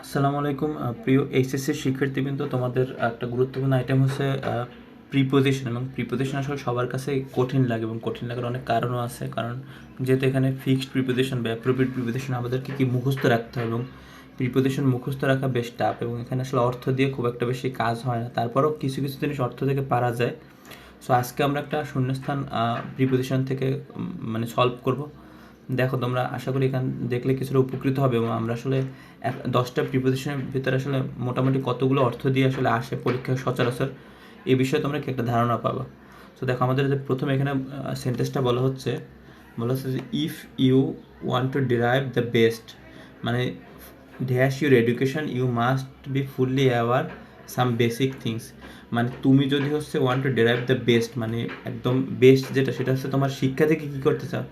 আসসালামু আলাইকুম প্রিয় এইচএসসি শিক্ষার্থীবৃন্দ, তোমাদের একটা গুরুত্বপূর্ণ আইটেম হচ্ছে প্রিপোজিশন। এবং প্রিপোজিশন আসলে সবার কাছে কঠিন লাগে, এবং কঠিন লাগার অনেক কারণও আছে। কারণ যেহেতু এখানে ফিক্সড প্রিপোজিশন বা অ্যাপ্রোপ্রিয়েট প্রিপোজিশন আমাদেরকে কি মুখস্থ রাখতে হয়, এবং প্রিপোজিশন মুখস্থ রাখা বেশ টাফ, এবং এখানে আসলে অর্থ দিয়ে খুব একটা বেশি কাজ হয় না। তারপরেও কিছু কিছু জিনিস অর্থ থেকে পারা যায়। সো আজকে আমরা একটা শূন্যস্থান প্রিপোজিশন থেকে মানে সলভ করব। দেখো তোমরা, আশা করি এখান দেখলে কিছুটা উপকৃত হবে। এবং আমরা আসলে 10টা প্রিপোজিশনের ভিতরে আসলে মোটামুটি কতগুলো অর্থ দিয়ে আসলে আসে পরীক্ষায় সচরাচর, এই বিষয়ে তোমরা কি একটা ধারণা পাবা। তো দেখো, আমাদের যে প্রথমে এখানে সেন্টেন্সটা বলা হচ্ছে যে if you want to derive the best, মানে dash your education you must be fully aware some basic things. মানে তুমি যদি হচ্ছে want to derive the best, মানে একদম বেস্ট যেটা, সেটা হচ্ছে তোমার শিক্ষা থেকে কী করতে চাও,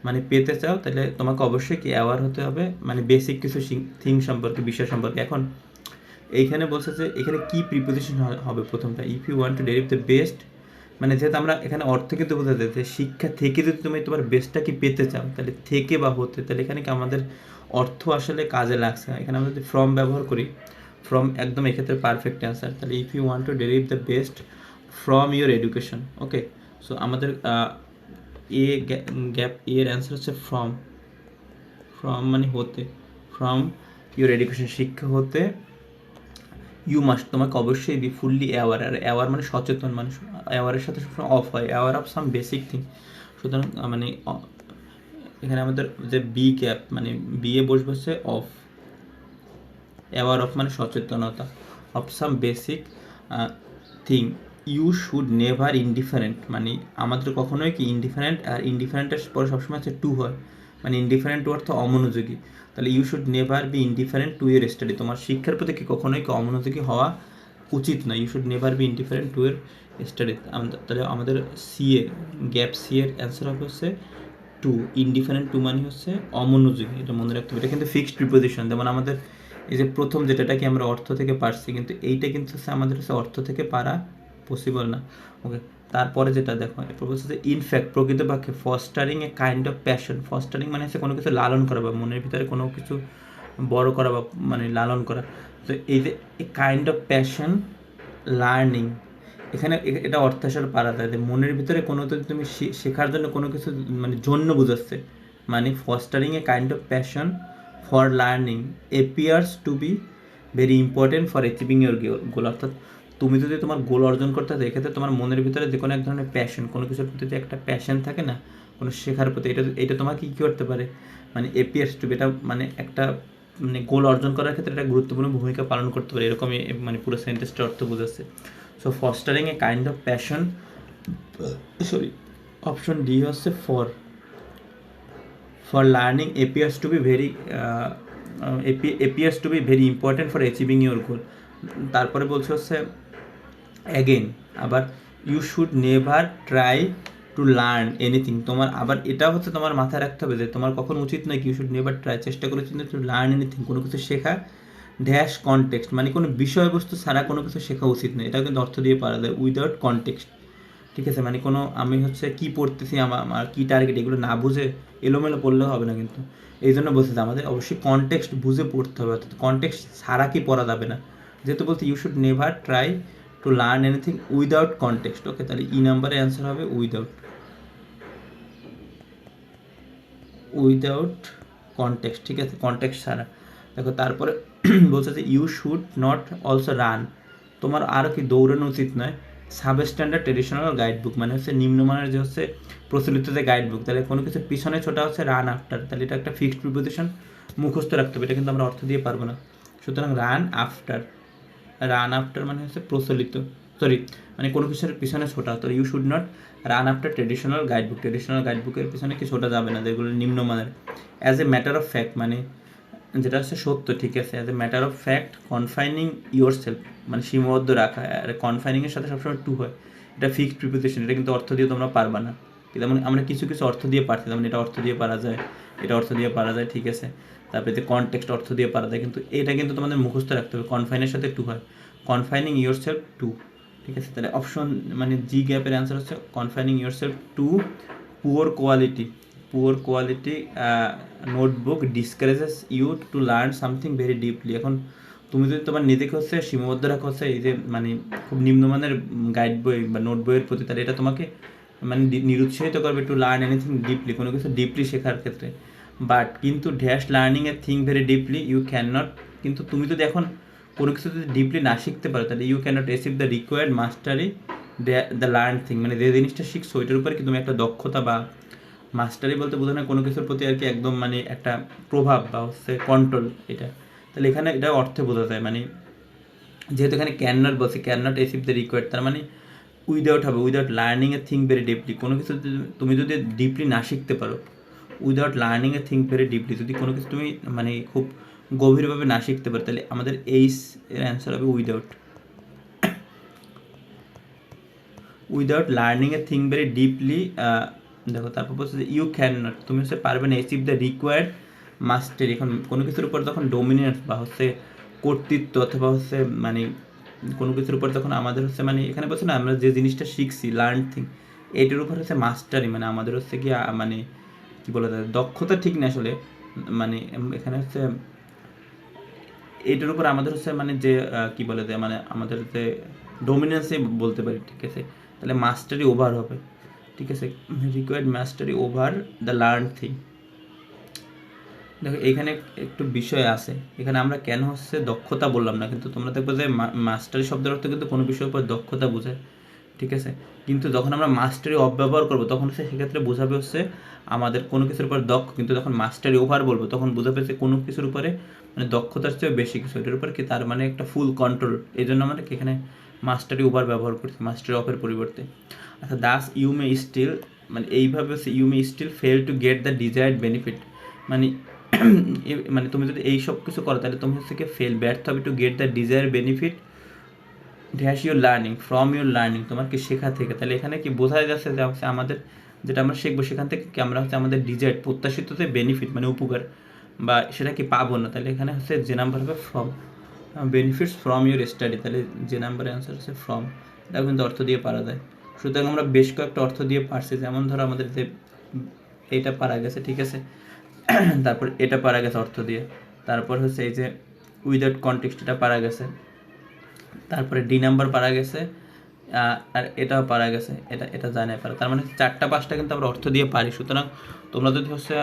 মানে পেতে চাও, তাহলে তোমাকে অবশ্যই কি অ্যাওয়ার হতে হবে, মানে বেসিক কিছু থিং সম্পর্কে, বিষয় সম্পর্কে। এখন এইখানে বলছে যে এখানে কি প্রিপোজিশন হবে প্রথমটা, if you want to derive the best, মানে যেহেতু আমরা এখানে অর্থ কিন্তু বোঝা যায় যে শিক্ষা থেকে যদি তুমি তোমার বেস্টটা কি পেতে চাও, তাহলে থেকে বা হতে, তাহলে এখানে কি আমাদের অর্থ আসলে কাজে লাগছে। এখানে আমরা যদি ফ্রম ব্যবহার করি, ফ্রম একদম এক্ষেত্রে পারফেক্ট অ্যান্সার। তাহলে if you want to derive the best from your education, okay. So আমাদের এ গ্যাপ এর অ্যান্সার হচ্ছে ফ্রম। ফ্রম মানে হতে, ফ্রম ইউর এডুকেশন শিক্ষা হতে, ইউ মাস্ট তোমাকে অবশ্যই বি ফুললি অ্যাওয়ার। আর অ্যাওয়ার মানে সচেতন, মানে অ্যাওয়ারের সাথে সবসময় অফ হয়, aware of some basic thing. সুতরাং মানে এখানে আমাদের যে বি ক্যাপ, মানে বি এ বসবে হচ্ছে অফ, অ্যাওয়ার অফ মানে সচেতনতা, of some basic thing. You should never indifferent, মানে আমাদের কখনোই কি ইনডিফারেন্ট, আর ইনডিফারেন্টের পরে সবসময় হচ্ছে টু হয়, মানে ইনডিফারেন্ট অর্থ অমনোযোগী। তাহলে you should never be indifferent to your study, তোমার শিক্ষার প্রতি কি কখনোই কি অমনোযোগী হওয়া উচিত নয়। You should never be indifferent to your study. তাহলে আমাদের সি এ গ্যাপ সি এর অ্যান্সার হবে হচ্ছে টু। ইনডিফারেন্ট টু মানে হচ্ছে অমনোযোগী, এটা মনে রাখতে হবে। এটা কিন্তু ফিক্সড প্রিপোজিশন। যেমন আমাদের এই যে প্রথম যেটাকে আমরা অর্থ থেকে পারছি, কিন্তু এইটা কিন্তু হচ্ছে আমাদের হচ্ছে অর্থ থেকে পারা পসিবল না, ওকে। তারপরে যেটা দেখো, এরপর বলছে যে ইনফ্যাক্ট প্রকৃতপক্ষে fostering a kind of passion. Fostering মানে হচ্ছে কোনো কিছু লালন করা, বা মনের ভিতরে কোনো কিছু বড় করা, বা মানে লালন করা। তো এই যে এ কাইন্ড অফ প্যাশন লার্নিং, এখানে এটা অর্থ আসলে পারা যায় যে মনের ভিতরে কোনো তো তুমি শেখার জন্য কোনো কিছু মানে জন্য বুঝাচ্ছে। মানে fostering a kind of passion for learning appears to be very important for achieving your goal. অর্থাৎ তুমি যদি তোমার গোল অর্জন করতে চাও, এক্ষেত্রে তোমার মনের ভিতরে যে কোনো এক ধরনের প্যাশন, কোনো কিছুর প্রতি যে একটা প্যাশন থাকে না, কোনো শেখার প্রতি, এটা তোমাকে কী করতে পারে, মানে এপিয়ার্স টু বি, এটা মানে একটা মানে গোল অর্জন করার ক্ষেত্রে একটা গুরুত্বপূর্ণ ভূমিকা পালন করতে পারে, এরকমই মানে পুরো সেন্টেন্সটার অর্থ বোঝাচ্ছে। So fostering a kind of passion, sorry, option D হচ্ছে for learning appears to be very appears to be very important for achieving your goal। তারপরে বলছে হচ্ছে অ্যাগেন আবার, you should never try to learn anything. তোমার আবার এটা হচ্ছে তোমার মাথায় রাখতে হবে যে তোমার কখন উচিত নয় কি, ইউ শুড নেভার ট্রাই, চেষ্টা করে চিন্তা টু লার্ন এনিথিং, কোনো কিছু শেখা ড্যাশ কনটেক্সট, মানে কোনো বিষয়বস্তু ছাড়া কোনো কিছু শেখা উচিত নয়। এটাও কিন্তু অর্থ দিয়ে পারা যায়, উইদাউট কনটেক্সট। ঠিক আছে, মানে কোনো আমি হচ্ছে কী পড়তেছি, আমার কী টার্গেট, এগুলো না বুঝে এলোমেলো পড়লেও হবে না কিন্তু। এই জন্য বলছে যে আমাদের অবশ্যই কনটেক্সট বুঝে পড়তে হবে, অর্থাৎ কনটেক্সট ছাড়া কি পড়া যাবে না। যেহেতু বলতে you should never try to learn anything without context, okay. তাহলে ই নাম্বারের অ্যান্সার হবে উইদাউট কনটেক্সট, ঠিক আছে, কনটেক্সট ছাড়া। দেখো তারপরে বলছে যে you should not also run, তোমার আরও কি দৌড়ানো উচিত নয় সাবস্ট্যান্ডার্ড ট্রেডিশনাল গাইড বুক, মানে হচ্ছে নিম্নমানের যে হচ্ছে প্রচলিত যে গাইড বুক। তাহলে কোনো কিছু পিছনে ছোটা হচ্ছে রান আফটার, তাহলে এটা একটা ফিক্সড প্রিপোজিশন, মুখস্থ রাখতে হবে, এটা কিন্তু আমরা অর্থ দিয়ে পারবো না। সুতরাং রান আফটার মানে হচ্ছে প্রচলিত, সরি, মানে কোনো কিছুর পিছনে ছোটা। তো you should not run after traditional guide book, traditional guide বুকের পিছনে কি ছোটা যাবে না, যেগুলো নিম্নমানের। As a matter of fact, মানে যেটা হচ্ছে সত্য, ঠিক আছে। As a matter of fact confining your self, মানে সীমাবদ্ধ রাখা, আর কনফাইনিংয়ের সাথে সবসময় টু হয়, এটা ফিক্সড প্রিপোজিশন, এটা কিন্তু অর্থ দিয়ে তোমরা পারবা না। যেমন আমরা কিছু কিছু অর্থ দিয়ে পারছি, যেমন এটা অর্থ দিয়ে পারা যায়, এটা অর্থ দিয়ে পারা যায়, ঠিক আছে। তারপরে কনটেক্সট অর্থ দিয়ে পারা যায়, কিন্তু এটা কিন্তু তোমাদের মুখস্থ রাখতে হবে, কনফাইনের সাথে টু হয়, কনফাইনিং ইউর সেলফ টু, ঠিক আছে। তাহলে অপশন মানে জি গ্যাপের অ্যান্সার হচ্ছে confining your self to poor poor quality notebook discourages you to learn something very deeply. এখন তুমি যদি তোমার নিজেকে হচ্ছে সীমাবদ্ধ রাখো হচ্ছে এই যে মানে খুব নিম্নমানের গাইড বই বা নোট বইয়ের প্রতি, তাহলে এটা তোমাকে মানে নিরুৎসাহিত করবে টু লার্ন এনিথিং ডিপলি, কোনো কিছু ডিপলি শেখার ক্ষেত্রে। বাট কিন্তু dash learning a thing very deeply you can not, কিন্তু তুমি যদি এখন কোনো কিছু যদি ডিপলি না শিখতে পারো তাহলে you can not achieve the required mastery the learn thing, মানে যে জিনিসটা শিখছো ওইটার উপরে কি তুমি একটা দক্ষতা বা মাস্টারি বলতে বোঝানো কোনো কিছুর প্রতি আর কি একদম মানে একটা প্রভাব বা হচ্ছে কন্ট্রোল, এটা তাহলে এখানে এটা অর্থে বোঝা যায়। মানে যেহেতু এখানে ক্যান নট বলছে, can not achieve the required, তার মানে উইদাউট হবে, উইদাউট লার্নিং এ থিঙ্ক ভেরি ডিপলি, কোনো কিছু তুমি যদি ডিপলি না শিখতে পারো, উইদাউট লার্নিং এ থিঙ্ক ভেরি ডিপলি, যদি কোনো কিছু তুমি মানে খুব গভীরভাবে না শিখতে পারো, তাহলে আমাদের এইস এর অ্যান্সার হবে উইদাউট। উইদাউট লার্নিং এ থিঙ্ক ভেরি ডিপলি, দেখো তারপর বলছে যে ইউ ক্যান নট, তুমি হচ্ছে পারবে না অ্যাচিভ দ্য রিকোয়ার্ড মাস্টারি। এখন কোনো কিছুর উপর তখন ডোমিনেন্স বা হচ্ছে কর্তৃত্ব অথবা হচ্ছে মানে কোনো কিছুর উপর তখন আমাদের হচ্ছে মানে এখানে বলছে না আমরা যে জিনিসটা শিখছি লার্ন থিং, এইটার উপর হচ্ছে মাস্টারি, মানে আমাদের হচ্ছে কি মানে কী বলা যায় দক্ষতা ঠিক না আসলে, মানে এখানে হচ্ছে এইটার উপর আমাদের হচ্ছে মানে যে কী বলে যায় মানে আমাদের যে ডোমিনেন্সই বলতে পারি, ঠিক আছে। তাহলে মাস্টারি ওভার হবে, ঠিক আছে, required Mashrafe over the learn thing. দেখো এখানে একটু বিষয় আছে, এখানে আমরা কেন হচ্ছে দক্ষতা বললাম না, কিন্তু তোমরা দেখবে যে মাস্টারি শব্দের অর্থ কিন্তু কোনো বিষয়ের উপর দক্ষতা বোঝায়, ঠিক আছে। কিন্তু যখন আমরা মাস্টারি অব্যবহার করবো তখন হচ্ছে সেক্ষেত্রে বোঝাবে হচ্ছে আমাদের কোনো কিছুর উপর দক্ষ, কিন্তু যখন মাস্টারি ওভার বলবো তখন বোঝাবে যে কোনো কিছুর উপরে মানে দক্ষতার চেয়ে বেশি কিছু, এটার উপর কি তার মানে একটা ফুল কন্ট্রোল, এই জন্য আমরা এখানে মাস্টারি ওভার ব্যবহার করছি মাস্টারি অফের পরিবর্তে। আচ্ছা দাস ইউ মে স্টিল, মানে এইভাবে হচ্ছে you may still fail to get the desired benefit, মানে মানে তুমি যদি এই সব কিছু করো তাহলে তুমি হচ্ছে কি ব্যর্থ হবে two get the desire benefit dash your learning from your learning, তোমার কি শেখা থেকে। তাহলে এখানে কি বোঝা যাচ্ছে যে হচ্ছে আমাদের যেটা আমরা শিখবো সেখান থেকে কি আমরা হচ্ছে আমাদের ডিজায়ার প্রত্যাশিত যে বেনিফিট মানে উপকার বা সেটা কি পাবো না, তাহলে এখানে হচ্ছে যে নাম্বার হবে from, benefits from your study, তাহলে যে নাম্বারের অ্যান্সার হচ্ছে ফ্রম। এটা কিন্তু অর্থ দিয়ে পারা যায়, সুতরাং আমরা বেশ কয়েকটা অর্থ দিয়ে পারছি, যেমন ধরো আমাদের যে এইটা পারা গেছে, ঠিক আছে, তারপর এটা পারা গেছে অর্থ দিয়ে, তারপর হচ্ছে এই যে উইদাউট কনটেক্সট এটা পারা গেছে, তারপরে ডি নাম্বার পারা গেছে, আর এটাও পারা গেছে, এটা এটা জানাই পারা, তার মানে 4টা 5টা কিন্তু আমরা অর্থ দিয়ে পারি। সুতরাং তোমরা যদি হচ্ছে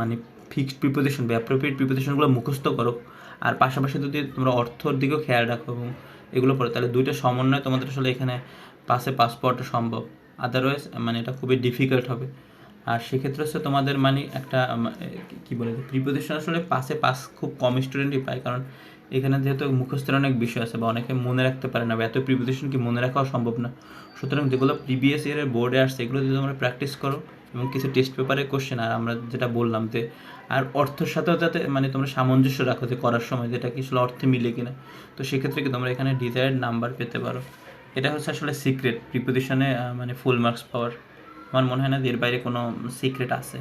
মানে ফিক্সড প্রিপোজিশন বা অ্যাপ্রোপ্রিয়েট প্রিপোজিশনগুলো মুখস্থ করো আর পাশাপাশি যদি তোমরা অর্থর দিকেও খেয়াল রাখো এবং এগুলো পড়ো, তাহলে দুইটা সমন্বয় তোমাদের আসলে এখানে পাস পাওয়াটা সম্ভব, আদারওয়াইজ মানে এটা খুবই ডিফিকাল্ট হবে। আর সেক্ষেত্রে হচ্ছে তোমাদের মানে একটা কী বলে প্রিপোজিশন আসলে পাস খুব কম স্টুডেন্টই পায়, কারণ এখানে যেহেতু মুখস্থের অনেক বিষয় আছে বা অনেকে মনে রাখতে পারে না বা এত প্রিপোজিশন কি মনে রাখাও সম্ভব না। সুতরাং যেগুলো প্রিভিয়াস ইয়ারের বোর্ডে আসছে এগুলো যদি তোমরা প্র্যাকটিস করো এবং কিছু টেস্ট পেপারে কোশ্চেন, আর আমরা যেটা বললাম যে আর অর্থের সাথেও যাতে মানে তোমরা সামঞ্জস্য রাখো যে করার সময় যেটা কি আসলে অর্থে মিলে কিনা, তো সেক্ষেত্রে কি তোমরা এখানে ডিজায়ার্ড নাম্বার পেতে পারো। এটা হচ্ছে আসলে সিক্রেট প্রিপোজিশনে মানে ফুল মার্কস পাওয়ার, আমার মনে হয় না যে এর বাইরে কোনো সিক্রেট আছে।